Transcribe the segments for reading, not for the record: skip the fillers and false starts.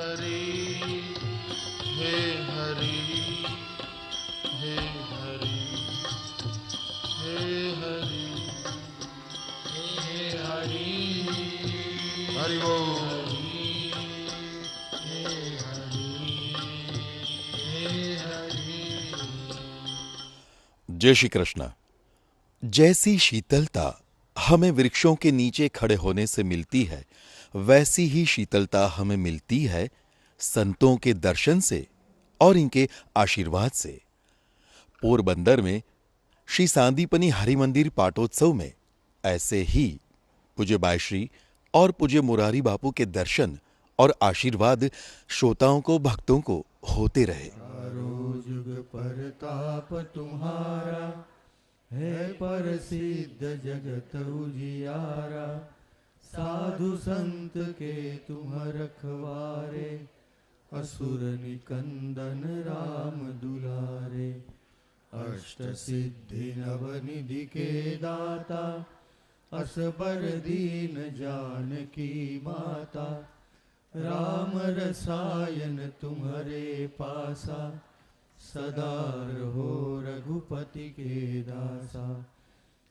हे हरि हे हरि हे हरि हे हरि हरि बोल हे हरि हे हरि। जय श्री कृष्ण। जैसी शीतलता हमें वृक्षों के नीचे खड़े होने से मिलती है, वैसी ही शीतलता हमें मिलती है संतों के दर्शन से और इनके आशीर्वाद से। पोरबंदर में श्री सांदीपनी हरि मंदिर पाटोत्सव में ऐसे ही पूज्य बायश्री और पूज्य मुरारी बापू के दर्शन और आशीर्वाद श्रोताओं को, भक्तों को होते रहे। जुग परताप तुम्हारा है प्रसिद्ध जगत उजियारा। साधु संत के तुम रखवारे, असुर निकंदन राम दुलारे। अष्ट सिद्धि नवनिधि के दाता, असबर दीन जानकी माता। राम रसायन तुम्हारे पासा, सदा रहो रघुपति के दासा।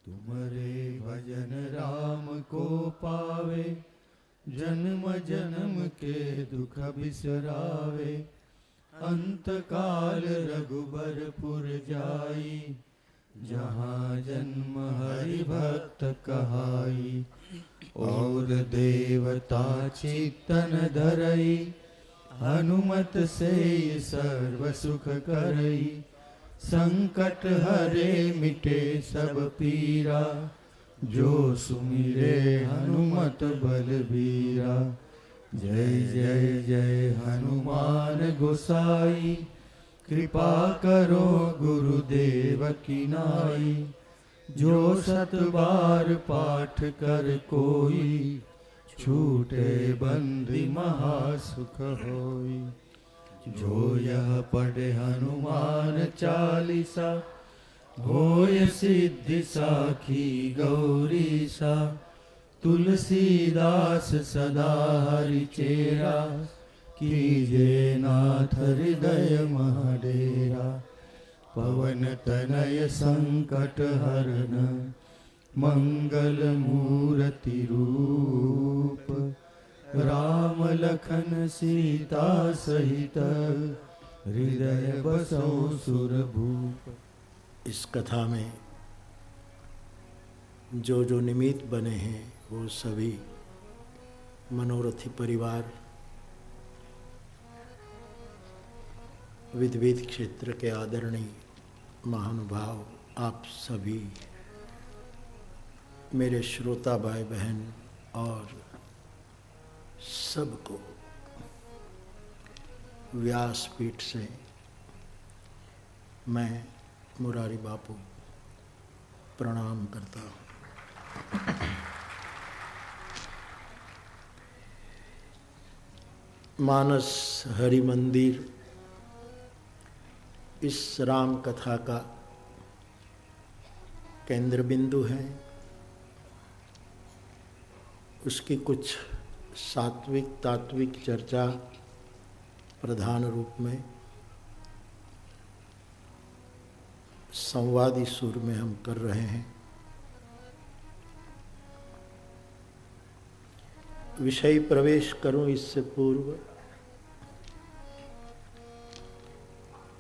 तुम्हारे भजन राम को पावे, जन्म जन्म के दुख बिसरावे। अंत काल रघुबरपुर जाई, जहाँ जन्म हरि भक्त कहाई। और देवता चित्तन धरई, हनुमत से सर्व सुख करई। संकट हरे मिटे सब पीरा, जो सुमिरे हनुमत बलबीरा। जय जय जय हनुमान गोसाई, कृपा करो गुरुदेव की नाई। जो सत बार पाठ कर कोई, छूटे बंदी महासुख होई। जो यह पढ़े हनुमान चालीसा, होय सिद्धि साखी गौरी सा। तुलसीदास सदा हरि चेरा, कीजे नाथ हृदय महाडेरा। पवन तनय संकट हरन, मंगल मूर्ति रूप। राम लखन सीता सहित, हृदय बसौ सुरभूप। इस कथा में जो जो निमित्त बने हैं वो सभी मनोरथी परिवार, विध विध क्षेत्र के आदरणीय महानुभाव, आप सभी मेरे श्रोता भाई बहन और सबको व्यासपीठ से मैं मुरारी बापू प्रणाम करता हूँ। मानस हरि मंदिर इस राम कथा का केंद्र बिंदु है। उसकी कुछ सात्विक तात्विक चर्चा प्रधान रूप में संवादी सुर में हम कर रहे हैं। विषय प्रवेश करूं इससे पूर्व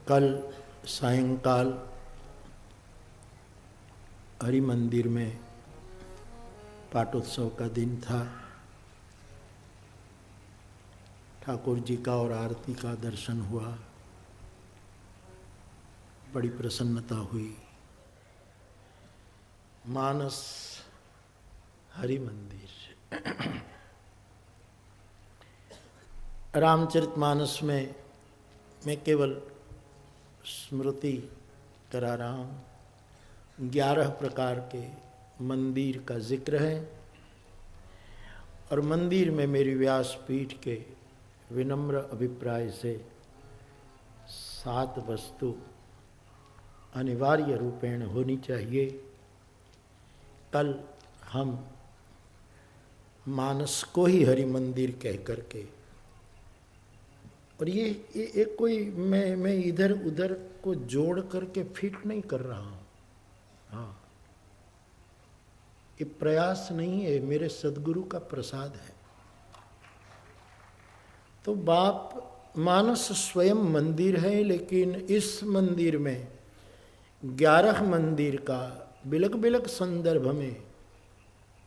कल सायंकाल हरि मंदिर में पाटोत्सव का दिन था। ठाकुर जी का और आरती का दर्शन हुआ, बड़ी प्रसन्नता हुई। मानस हरि मंदिर रामचरितमानस में मैं केवल स्मृति करा रहा हूँ। 11 प्रकार के मंदिर का जिक्र है और मंदिर में मेरी व्यासपीठ के विनम्र अभिप्राय से 7 वस्तु अनिवार्य रूपेण होनी चाहिए। कल हम मानस को ही हरि मंदिर कह करके और ये कोई मैं इधर उधर को जोड़ करके फिट नहीं कर रहा हूँ। हाँ, ये प्रयास नहीं है, मेरे सदगुरु का प्रसाद है। तो बाप मानस स्वयं मंदिर है, लेकिन इस मंदिर में 11 मंदिर का बिलक बिलक संदर्भ में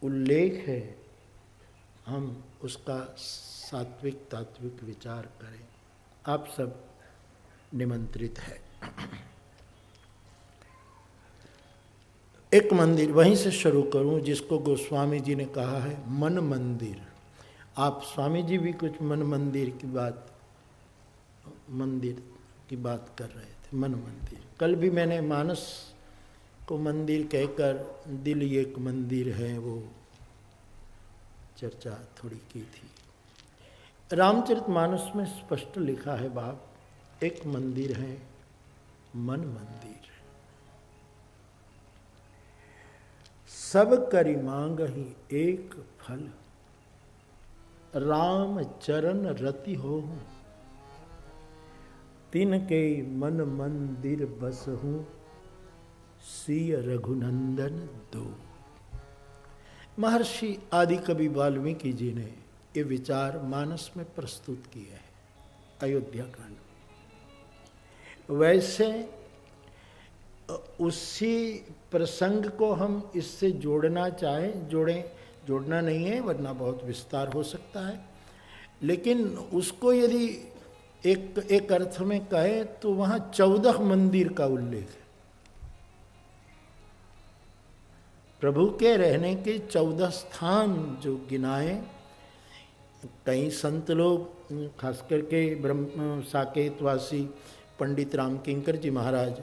उल्लेख है। हम उसका सात्विक तात्विक विचार करें। आप सब निमंत्रित है। एक मंदिर वहीं से शुरू करूं जिसको गोस्वामी जी ने कहा है मन मंदिर। आप स्वामी जी भी कुछ मंदिर की बात कर रहे थे। मन मंदिर, कल भी मैंने मानस को मंदिर कहकर दिल एक मंदिर है वो चर्चा थोड़ी की थी। रामचरितमानस में स्पष्ट लिखा है बाप, एक मंदिर है मन मंदिर। सब करि मांग ही एक फल, राम चरण रति हो। तिनके मन मंदिर बसहूँ, सिय रघुनंदन दो। महर्षि आदि कवि वाल्मीकि जी ने ये विचार मानस में प्रस्तुत किए हैं अयोध्या कांड। वैसे उसी प्रसंग को हम इससे जोड़ना चाहें जोड़ना नहीं है, वरना बहुत विस्तार हो सकता है। लेकिन उसको यदि एक अर्थ में कहे तो वहाँ 14 मंदिर का उल्लेख है। प्रभु के रहने के 14 स्थान जो गिनाए, कई संत लोग खास करके ब्रह्म साकेतवासी पंडित राम किंकर जी महाराज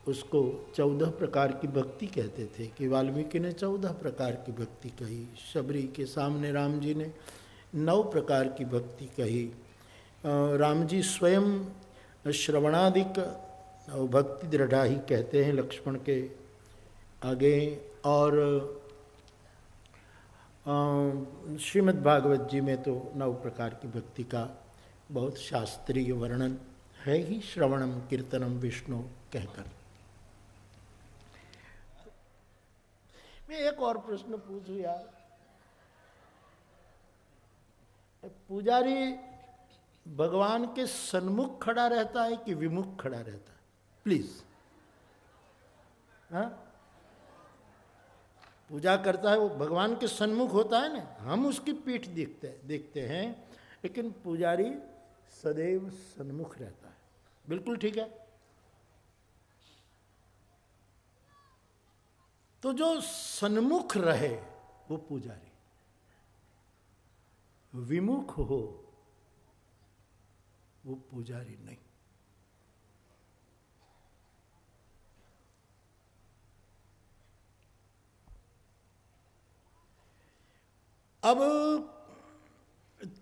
उसको 14 प्रकार की भक्ति कहते थे कि वाल्मीकि ने 14 प्रकार की भक्ति कही। शबरी के सामने राम जी ने 9 प्रकार की भक्ति कही। राम जी स्वयं श्रवणादिक भक्ति दृढ़ाही कहते हैं लक्ष्मण के आगे। और श्रीमद् भागवत जी में तो 9 प्रकार की भक्ति का बहुत शास्त्रीय वर्णन है ही, श्रवणम कीर्तनम विष्णु कहकर। मैं एक और प्रश्न पूछूं यार, पुजारी भगवान के सन्मुख खड़ा रहता है कि विमुख खड़ा रहता है? प्लीज। हाँ, पूजा करता है वो भगवान के सन्मुख होता है ना, हम उसकी पीठ देखते हैं, लेकिन पुजारी सदैव सन्मुख रहता है। बिल्कुल ठीक है। तो जो सन्मुख रहे वो पुजारी, विमुख हो वो पुजारी नहीं। अब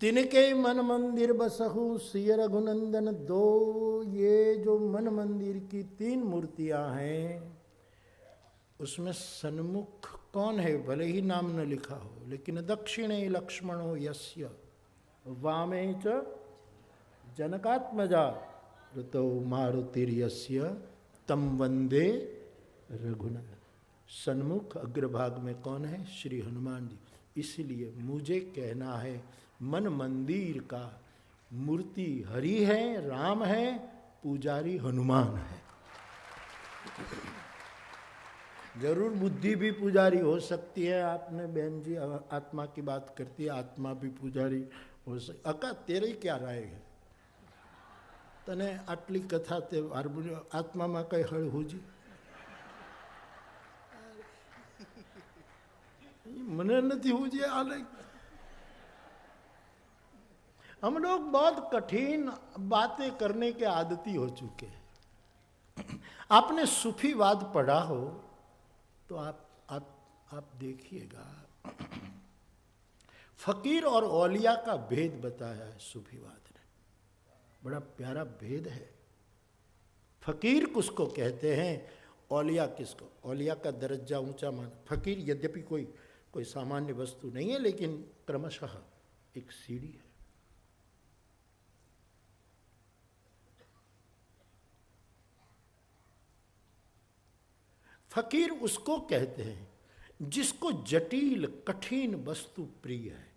तिनके मन मंदिर बसहु सिय रघुनंदन दो, ये जो मन मंदिर की 3 मूर्तियां हैं उसमें सन्मुख कौन है? भले ही नाम न लिखा हो, लेकिन दक्षिणे लक्ष्मणो यस्य वामे च जनकात्मजा ऋतौ मारुतिर्यस्य तम वंदे रघुनंदन। सन्मुख अग्रभाग में कौन है? श्री हनुमान जी। इसलिए मुझे कहना है मन मंदिर का मूर्ति हरि है, राम है, पुजारी हनुमान है। जरूर बुद्धि भी पुजारी हो सकती है। आपने बहन जी आत्मा की बात करती है, आत्मा भी पुजारी हो सकती। अका तेरे क्या राय है? तने आटली कथा ते आत्मा में कई हल हुजी? मने नहीं हुजी आले। हम लोग बहुत कठिन बातें करने के आदती हो चुके हैं। आपने सूफीवाद पढ़ा हो तो आप देखिएगा, फकीर और औलिया का भेद बताया है सूफीवाद ने। बड़ा प्यारा भेद है। फकीर किसको कहते हैं, औलिया किसको? औलिया का दर्जा ऊंचा मान। फकीर यद्यपि कोई सामान्य वस्तु नहीं है, लेकिन क्रमशः एक सीढ़ी है। फकीर उसको कहते हैं जिसको जटिल कठिन वस्तु प्रिय है,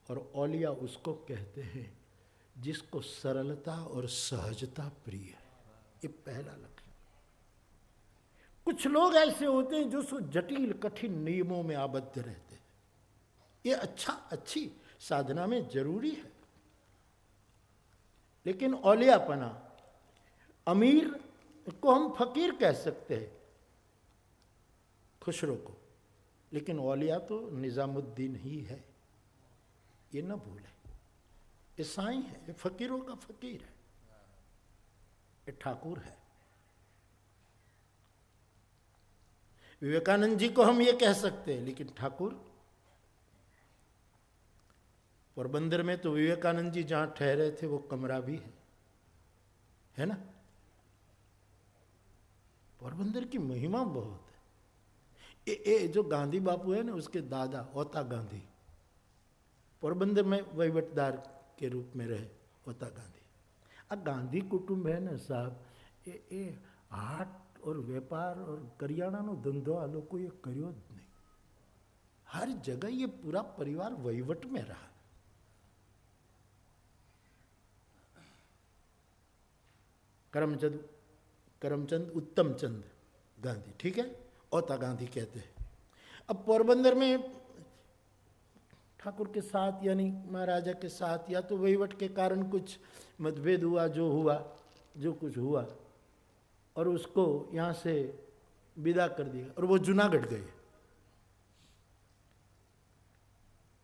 और औलिया उसको कहते हैं जिसको सरलता और सहजता प्रिय है। ये पहला लक्षण। कुछ लोग ऐसे होते हैं जो सो जटिल कठिन नियमों में आबद्ध रहते हैं। ये अच्छी साधना में जरूरी है, लेकिन औलियापना, अमीर को हम फकीर कह सकते हैं, खुसरो को, लेकिन औलिया तो निजामुद्दीन ही है, ये ना भूलें। ये साईं है, ये फकीरों का फकीर है, ये ठाकुर है। विवेकानंद जी को हम ये कह सकते हैं, लेकिन ठाकुर। पोरबंदर में तो विवेकानंद जी जहां ठहरे थे वो कमरा भी है ना। पोरबंदर की महिमा बहुत है। ये जो गांधी बापू है ना, उसके दादा ओता गांधी पोरबंदर में वहीवटदार के रूप में रहे, ओता गांधी। अब गांधी कुटुंब है ना साहब, ये हाट और व्यापार और करियाणा नो धंधो आ लोग ये कर्यो ज नहीं। हर जगह ये पूरा परिवार वहीवट में रहा। करमचंद उत्तमचंद गांधी, ठीक है, ओता गांधी कहते हैं। अब पोरबंदर में ठाकुर के साथ यानी महाराजा के साथ या तो वहीवट के कारण कुछ मतभेद हुआ, जो कुछ हुआ, और उसको यहाँ से विदा कर दिया और वो जूनागढ़ गए।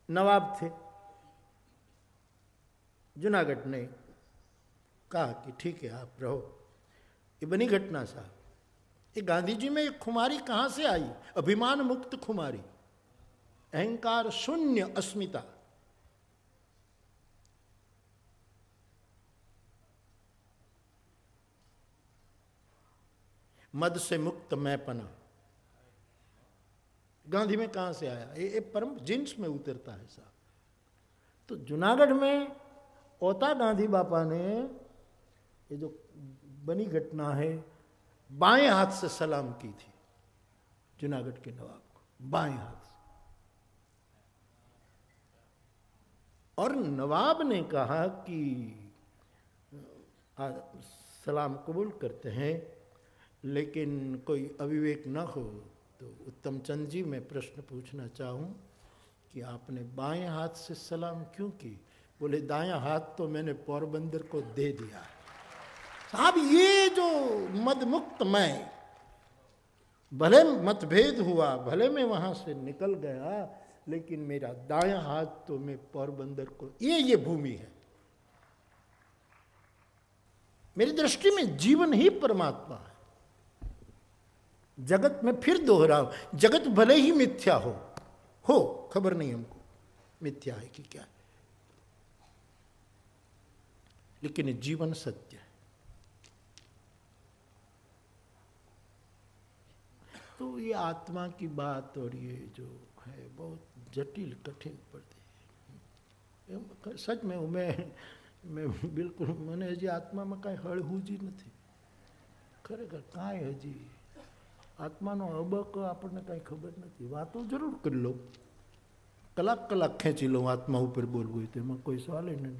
नवाब थे, जूनागढ़ ने कहा कि ठीक है आप रहो। ये बनी घटना साहब। ये गांधी जी में एक खुमारी कहां से आई? अभिमान मुक्त खुमारी, अहंकार शून्य अस्मिता। मद से मुक्त मैंपना गांधी में कहां से आया? ये परम जिन्स में उतरता है साहब। तो जूनागढ़ में ओता गांधी बापा ने ये जो बनी घटना है, बाएं हाथ से सलाम की थी जूनागढ़ के नवाब को, बाएं हाथ से। और नवाब ने कहा कि सलाम कबूल करते हैं, लेकिन कोई अविवेक न हो तो उत्तमचंद जी मैं प्रश्न पूछना चाहूं कि आपने बाएं हाथ से सलाम क्यों की? बोले दायां हाथ तो मैंने पोरबंदर को दे दिया। साहब ये जो मदमुक्त मैं, भले मतभेद हुआ, भले मैं वहां से निकल गया, लेकिन मेरा दायां हाथ तो मैं पोरबंदर को, ये भूमि है। मेरी दृष्टि में जीवन ही परमात्मा है। जगत में फिर दोहराओ, जगत भले ही मिथ्या हो खबर नहीं हमको मिथ्या है कि क्या है, लेकिन जीवन सत्य है। तो ये आत्मा की बात और ये जो है बहुत जटिल कठिन पड़ती है। सच में मैं बिल्कुल मैंने हजी आत्मा में कई हळहू जी नहीं, खरेखर कई हजी आत्मा नो अबक आपने कई खबर नहीं। वातो जरूर कर लो, कलाक खेंची लो आत्मा ऊपर बोलवू तो एम कोई सवाल ही नहीं।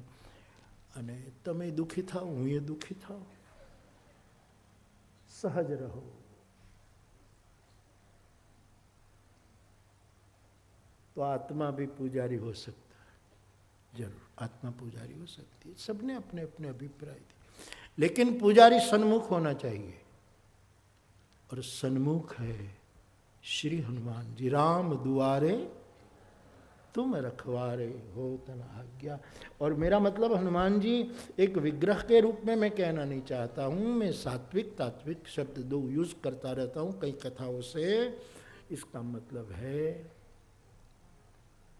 अने तमे दुखी थाओ, हूँ ये दुखी थाओ, सहज रहो। तो आत्मा भी पुजारी हो सकता है, जरूर आत्मा पुजारी हो सकती है। सबने अपने अपने अभिप्राय थे, लेकिन पुजारी सन्मुख होना चाहिए, और सन्मुख है श्री हनुमान जी। राम दुआरे तुम रखवारे हो तना आज्ञा। और मेरा मतलब हनुमान जी एक विग्रह के रूप में मैं कहना नहीं चाहता हूँ। मैं सात्विक तात्विक शब्द दो यूज करता रहता हूँ कई कथाओं से। इसका मतलब है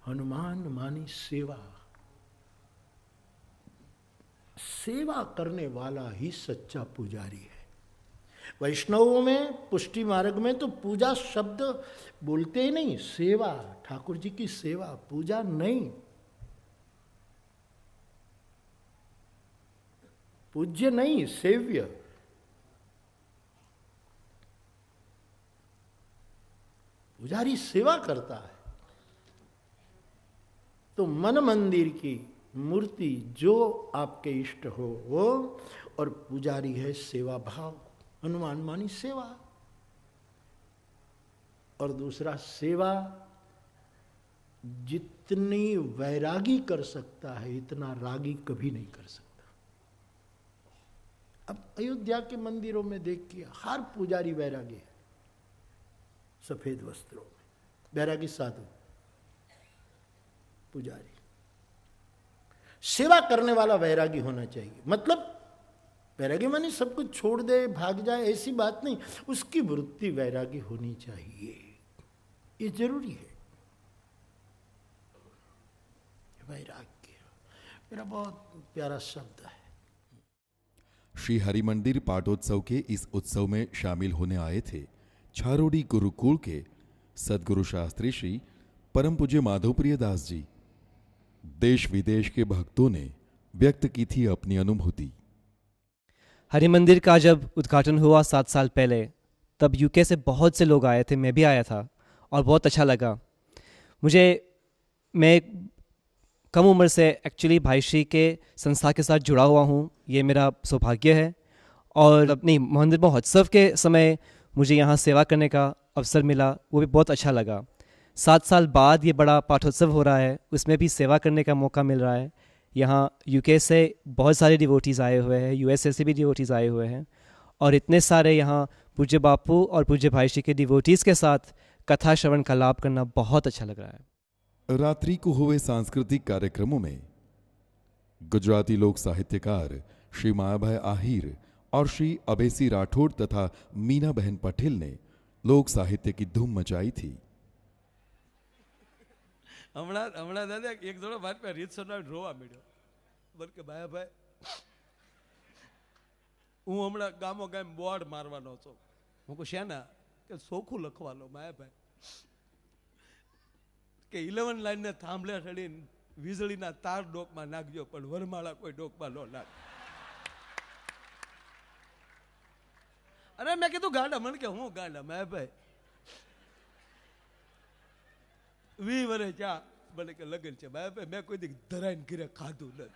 हनुमान मानी सेवा, सेवा करने वाला ही सच्चा पुजारी है। वैष्णवों में पुष्टि मार्ग में तो पूजा शब्द बोलते ही नहीं, सेवा, ठाकुर जी की सेवा, पूजा नहीं। पूज्य नहीं, सेव्य। पुजारी सेवा करता है तो मन मंदिर की मूर्ति जो आपके इष्ट हो वो, और पुजारी है सेवा भाव, हनुमान मानी सेवा। और दूसरा, सेवा जितनी वैरागी कर सकता है इतना रागी कभी नहीं कर सकता। अब अयोध्या के मंदिरों में देखिए, हर पुजारी वैरागी है, सफेद वस्त्रों में, वैरागी साधु पुजारी। सेवा करने वाला वैरागी होना चाहिए। मतलब वैरागी मानी सब कुछ छोड़ दे भाग जाए ऐसी बात नहीं, उसकी वृत्ति वैरागी होनी चाहिए, ये जरूरी है। वैराग्य मेरा बहुत प्यारा शब्द है। श्री हरिमंदिर पाटोत्सव के इस उत्सव में शामिल होने आए थे छारोडी गुरुकुल के सदगुरु शास्त्री श्री परम पूज्य माधवप्रिय दास जी। देश विदेश के भक्तों ने व्यक्त की थी अपनी अनुभूति। हरिमंदिर का जब उद्घाटन हुआ 7 साल पहले, तब यूके से बहुत से लोग आए थे, मैं भी आया था और बहुत अच्छा लगा मैं कम उम्र से एक्चुअली भाई श्री के संस्था के साथ जुड़ा हुआ हूँ, ये मेरा सौभाग्य है। और अपनी मंदिर महोत्सव के समय मुझे यहाँ सेवा करने का अवसर मिला, वो भी बहुत अच्छा लगा। 7 साल बाद ये बड़ा पाठोत्सव हो रहा है, उसमें भी सेवा करने का मौका मिल रहा है। यहाँ यूके से बहुत सारे डिवोटीज़ आए हुए हैं, यूएसए से भी डिवोटीज़ आए हुए हैं, और इतने सारे यहाँ पूज्य बापू और पूज्य भाई श्री के डिवोटीज़ के साथ कथा श्रवण का लाभ करना बहुत अच्छा लग रहा है। रात्रि को हुए सांस्कृतिक कार्यक्रमों में गुजराती लोक साहित्यकार श्री मायाभाई आहिर और श्री अभेसी राठौड़ तथा मीना बहन पटेल ने लोक साहित्य की धूम मचाई थी। हमણાં દાદા એક જોડો વાત પર રીત સરના રોવા મળ્યો, બોલ કે ભાઈ હું હમણાં ગામો ગામ બોર્ડ મારવાનો છું, હું કહું શેના, કે સોખું લખવાનો માયાભાઈ, કે 11 લાઈનને થાંભલે ચડીને વીજળીના તાર ડોકમાં નાખજો પણ વરમાળા કોઈ ડોકમાં ન નાખ. અરે મેં કીધું ગાંડા, મને કે હું ગાંડા માયાભાઈ 20 વર્ષ ચા ભલે કે લગન છે માયાભાઈ, મેં કોઈ દી ધરાઈને ઘરે ખાધું નથી.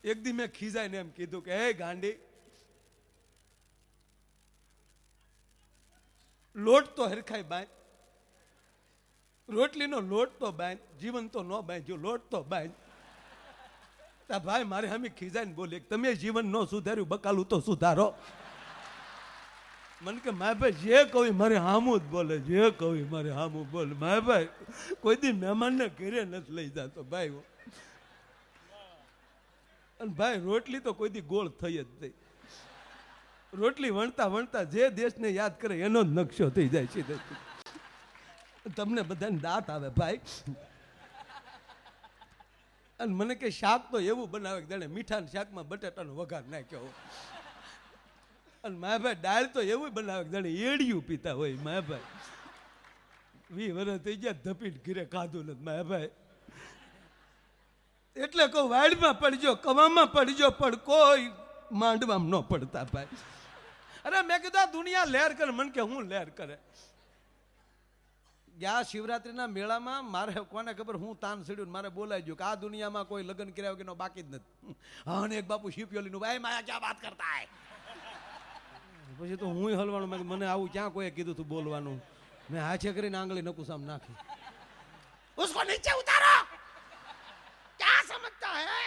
એક દી મેં ખીજાઈને એમ કીધું કે હે ગાંડી, લોટ તો હરખાઈ બાંધ, રોટલીનો લોટ તો બાંધ, જીવન તો ન બાંધ્યો, લોટ તો બાંધ. તા ભાઈ મારે હમી ખીજાઈને બોલે તમે જીવન ન સુધાર્યું, બકાલું તો સુધારો. મને કે માયાભાઈ જે કહું મારે હામું જ બોલે, જે કહું મારે હામું બોલે. માયાભાઈ કોઈ દી મહેમાનને ઘરે નથી લઈ જતો ભાઈ. અને ભાઈ રોટલી તો કોઈ દી ગોળ થઈ જ નહીં. રોટલી વણતા વણતા જે દેશને યાદ કરે એનો જ નકશો થઈ જાય છે. તમને બધાને દાંત આવે ભાઈ. અને મને કે શાક તો એવું બનાવે કે જાણે મીઠાના શાકમાં બટાટાનો વઘાર નાખ્યો. અને માયાભાઈ દાળ તો એવું બનાવે કે જાણે એડિયું પીતા હોય. માયાભાઈ 20 વર્ષ થઈ ગયા ધપીને ઘીરે ખાધું નથી માયાભાઈ. એટલે કહું વાડમાં પડજો, કવામાં પડજો, પણ કોઈ માંડવામાં ન પડતા ભાઈ. અરે મેં કીધું આ દુનિયા લહેર કરે, મને કે હું લહેર કરે. ગયા શિવરાત્રીના મેળામાં મારે કોને ખબર હું તાન સીડ્યું, મારે બોલાઈ ગયું કે આ દુનિયામાં કોઈ લગ્ન કર્યા વગરનો બાકી જ નથી. હા, અને એક બાપુ શિપિયોલીનું ભાઈ માયા ક્યાં વાત કરતા હે. પછી તો હું હલવાનું, મને આવું ક્યાં કોઈએ કીધું તું બોલવાનું. મેં હાથે કરીને આંગળી નકુસામ નાખી. ઉસકો નીચે ઉતારો, ક્યાં સમજતા હે.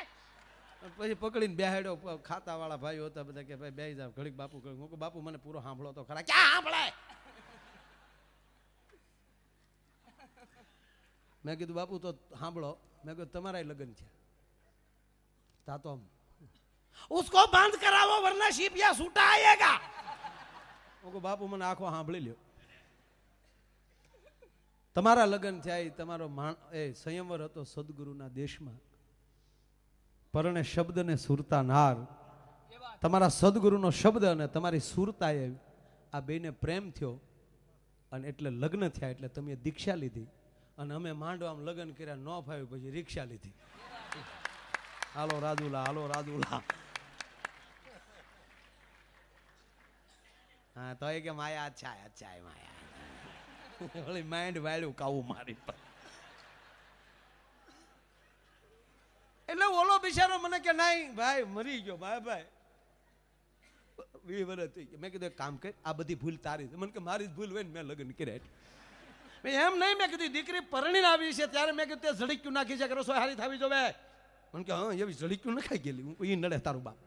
પછી પકડીને બેહાડ્યો. ખાતા વાળા ભાઈઓ હતા બધા કે ભાઈ બેહી જાવ ઘડીક બાપુ. હું કહું બાપુ મને પૂરો સાંભળો તો ખરા. ક્યાં સાંભળે. મેં કીધું બાપુ તો સાંભળો. મેં કીધું તમારા લગ્ન છે તા તો ઉસકો બંધ કરાવો વરના શિપિયા છૂટા આયેગા. હું કહું બાપુ મને આખો સાંભળી લ્યો. તમારા લગ્ન થયા, તમારો એ સંયમવર હતો સદગુરુના દેશમાં. પરણે શબ્દ ને સુરતા નાર. તમારા સદગુરુનો શબ્દ અને તમારી સુરતા એ આ બેને પ્રેમ થયો અને એટલે લગ્ન થયા. એટલે તમે દીક્ષા લીધી અને અમે માંડવામાં લગ્ન કર્યા, ન ફાવ્યું પછી રિક્ષા લીધી. હાલો રાજુલા, હાલો રાજુલા. હા તો એ કે માયા અચ્છા માયા ઓલી માઇન્ડ વાળ્યું કાવું મારી પર. એટલે ઓલો બિચારો મને કે નહીં ભાઈ મરી ગયો ભાઈ 20 વર્ષ થઈ ગયા. મેં કીધું એક કામ કર, આ બધી ભૂલ તારી છે. મને કે મારી જ ભૂલ હોય ને મેં લગ્ન કર્યા એમ નહીં. મેં કીધું દીકરી પરણીને આવી છે ત્યારે મેં કીધું તે ઝડક્યું નાખી છે કે રસોઈ હારી થવી જોવે. મને કે હા એવી ઝડક્યું નખાઈ ગયેલી. હું એ નડે તારું બાપ.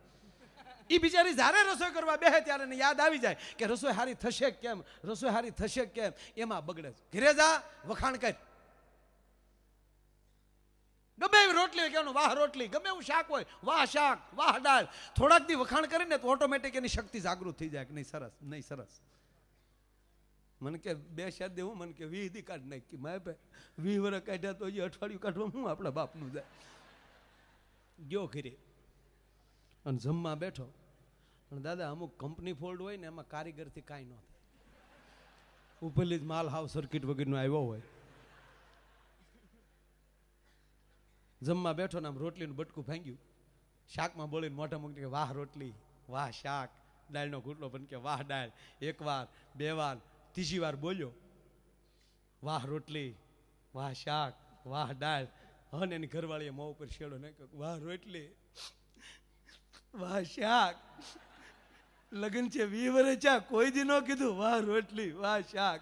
એ બિચારી જ્યારે રસોઈ કરવા બેસે ત્યારે એને યાદ આવી જાય કે રસોઈ હારી થશે કેમ, રસોઈ હારી થશે કેમ, એમાં બગડે. ઘરે જા વખાણ કર. ગમે એવી રોટલી હોય કેવાનું વાહ રોટલી, ગમે એવું શાક હોય વાહ શાક, વાહ દાળ. થોડાક દી વખાણ કરીને તો ઓટોમેટિક એની શક્તિ જાગૃત થઈ જાય કે નહીં સરસ, નહીં સરસ. મને કે 2 શબ્દ દેવું, મને કે 20 દી કાઢ નાખી. માય ભાઈ 20 વર્ષ કાઢ્યા તો હજી અઠવાડિયું કાઢવા હું આપણા બાપનું જાય. ગયો ઘરે અને જમવા બેઠો. અને દાદા અમુક કંપની ફોલ્ડ હોય ને એમાં કારીગરથી કાંઈ ન થાય. ઉપરલી જ માલ હાવ સર્કિટ વગરનો આવ્યો હોય. જમવા બેઠો ને આમ રોટલીનું બટકું ભાંગ્યું, શાકમાં બોલીને મોઢા મૂકીને કે વાહ રોટલી, વાહ શાક, દાળનો ઘૂંટલો પણ કે વાહ દાળ. 1 વાર 2 વાર 3જી વાર બોલ્યો વાહ રોટલી, વાહ શાક, વાહ દાળ. અને એની ઘરવાળીએ મોં ઉપર શેડો નાખ્યો વાહ રોટલી, વાહ શાક. લગ્ન છે 20 વર્ષ ચા કોઈ દી ન કીધું વાહ રોટલી, વાહ શાક.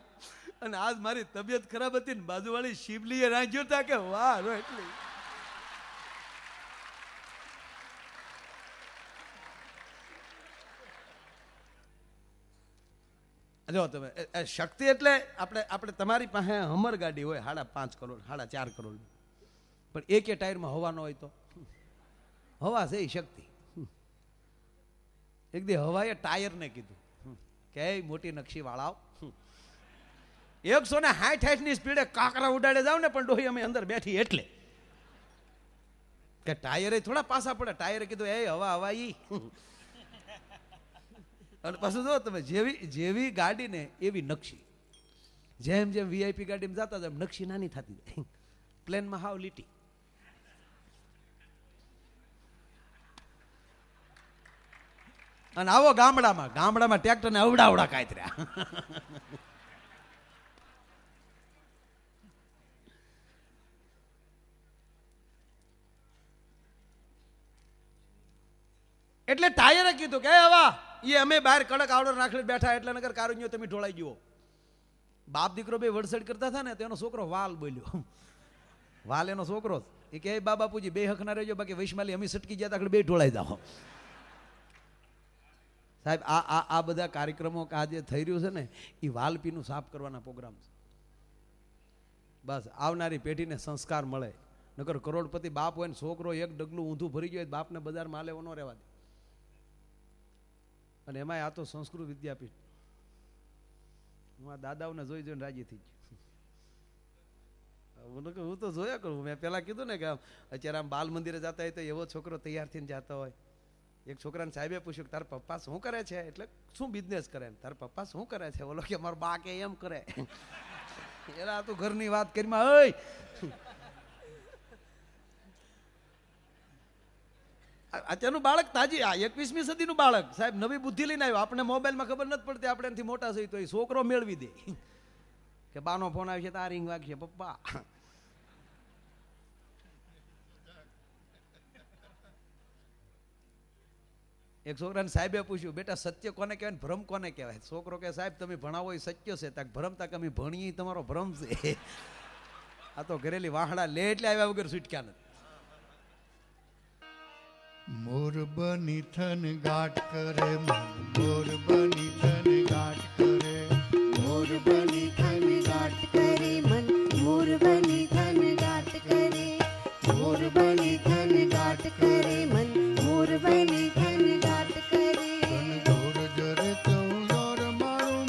અને આજ મારી તબિયત ખરાબ હતી ને બાજુવાળી શિવલીએ રાંધ્યો હતા કે વાહ રોટલી. જો તમે શક્તિ એટલે આપણે તમારી પાસે હમર ગાડી હોય 5.5 કરોડ 4.5 કરોડ, પણ એક ટાયરમાં હવા ન હોય તો હવા છે એ શક્તિ. એક દી હવાએ ટાયરને કીધું કે મોટી નકશી વાળાઓ 160 ની સ્પીડે કાકરા ઉડાડે જાવ ને પણ ડોહી અમે અંદર બેઠી એટલે કે ટાયરે થોડા પાછા પડે. ટાયરે કીધું એ હવા ઈ. અને પાછું જો તમે જેવી ગાડી ને એવી નકશી. જેમ VIP ગાડીમાં જતા હતા નકશી નાની થતી જાય. પ્લેનમાં હાવ લીટી. અને આવો ગામડામાં ટ્રેક્ટરને અવડા કાતર્યા. એટલે ટાયરે કીધું કે હવા એ અમે બહાર કડક આવડો રાખી બેઠા એટલે નગર કારુણ્યો તમે ઢોળાઈ ગયો. બાપ દીકરો બે વડસડ કરતા હતા ને તેનો છોકરો વાલ બોલ્યો. વાલ એનો છોકરો એ કે બા બાપુજી બે હકના રહેજો, બાકી વૈશમાલી અમે સટકી ગયા આગળ બે ઢોળાઈ જાઓ. સાહેબ આ બધા કાર્યક્રમો આ જે થઈ રહ્યું છે ને એ વાલપીનું સાફ કરવાના પ્રોગ્રામ છે. બસ આવનારી પેઢીને સંસ્કાર મળે. નકર કરોડપતિ બાપ હોય ને છોકરો એક ડગલું ઊંધું ભરી ગયો બાપને બજારમાં લેવો ન રહેવા દે. અને એમાંય આ તો સંસ્કૃત વિદ્યાપીઠ. હું આ દાદાઓને જોઈને રાજી થઈ ગયો. હું તો જોયા કરું. મેં પેલા કીધું ને કે અત્યારે આમ બાલ મંદિરે જતા હોય તો એવો છોકરો તૈયાર થઈને જતો હોય. એક છોકરાને સાહેબે પૂછ્યું તારા પપ્પા શું કરે છે, એટલે શું બિઝનેસ કરે, તારા પપ્પા શું કરે છે, બોલો કે મારો બા કે એમ કરે. એલા તું ઘરની વાત કરીમાં હોય. અત્યારનું બાળક તાજી 21મી સદીનું બાળક સાહેબ નવી બુદ્ધિ લઈને આવ્યો. આપણે મોબાઈલમાં ખબર નથી પડતી, આપણે એનાથી મોટા થઈ તો એ છોકરો મેળવી દે કે બાનો ફોન આવશે તો આ રિંગ વાગશે પપ્પા. એક છોકરાને સાહેબે પૂછ્યું બેટા સત્ય કોને કહેવાય, ભ્રમ કોને કહેવાય. છોકરો કે સાહેબ તમે ભણાવો એ સત્ય છે, તાક ભ્રમ તાક અમે ભણીએ તમારો ભ્રમ છે. આ તો ઘરેલી વાહડા લે એટલે આવ્યા વગર છૂટક્યા નથી. મોર બની થન ગાટ કરે મન, મોર બની થન ગાટ કરે, મોર બની થન ગાટ કરે મન, મોર બની થન ગાટ કરે, મોર બની થન ગાટ કરે મન, મોર બની થન ગાટ કરે. તન દોર જરે ચૌદોર મારું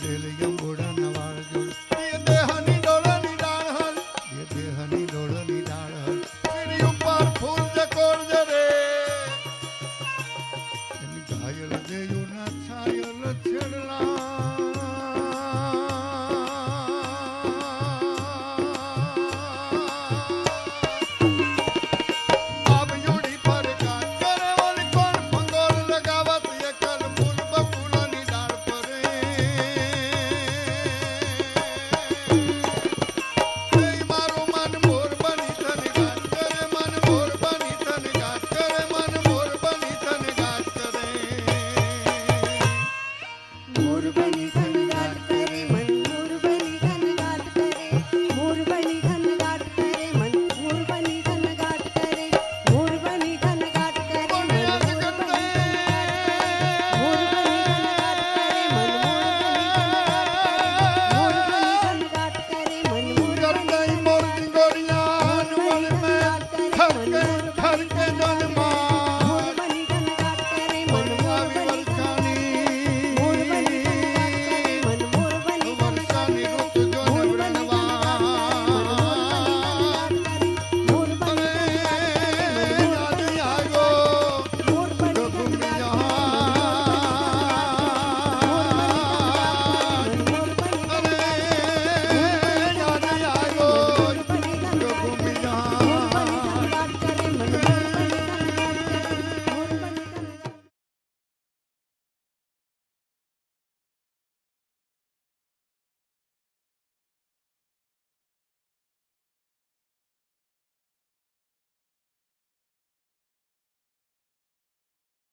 તેલ યંબુડા નવાળ જોડ પ્રિય દેહ